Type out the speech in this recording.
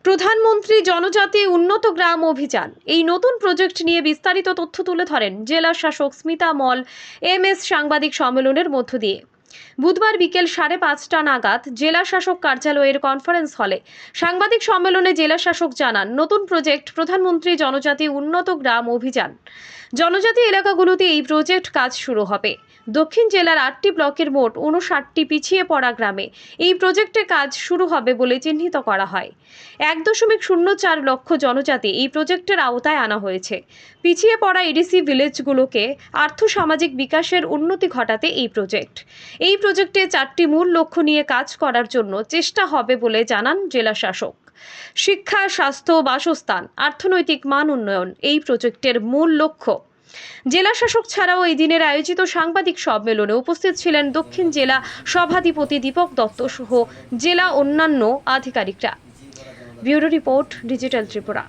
প্রধানমন্ত্রী জনজাতি উন্নত গ্রাম অভিযান এই নতুন প্রজেক্ট নিয়ে বিস্তারিত তথ্য তুলে ধরেন জেলা শাসক স্মিতা মল এমএস সাংবাদিক সম্মেলনের মধ্য দিয়ে। বুধবার বিকেল 5:30টা নাগাদ জেলা শাসক কার্যালয়ের কনফারেন্স হলে সাংবাদিক সম্মেলনে জেলা শাসক জানান, নতুন প্রজেক্ট প্রধানমন্ত্রী জনজাতি উন্নত গ্রাম অভিযান। জনজাতি এলাকাগুলোতে এই প্রজেক্ট কাজ শুরু হবে। দক্ষিণ জেলার 8টি ব্লকের মোট 59টি পিছিয়ে পড়া গ্রামে এই প্রজেক্টে কাজ শুরু হবে বলে চিহ্নিত করা হয়। 1.04 লক্ষ জনজাতি এই প্রজেক্টের আওতায় আনা হয়েছে। পিছিয়ে পড়া এডিসি ভিলেজগুলোকে আর্থসামাজিক বিকাশের উন্নতি ঘটাতে এই প্রজেক্টে 4টি মূল লক্ষ্য নিয়ে কাজ করার জন্য চেষ্টা হবে বলে জানান জেলা শাসক। শিক্ষা, স্বাস্থ্য, বাসস্থান, অর্থনৈতিক মান উন্নয়ন এই প্রজেক্টের মূল লক্ষ্য। জেলা শাসক ছাড়াও এই দিনের আয়োজিত সাংবাদিক সম্মেলনে উপস্থিত ছিলেন দক্ষিণ জেলা সভাধিপতি দীপক দত্ত সহ জেলা অন্যান্য আধিকারিকরা। Bureau report, digital Tripura.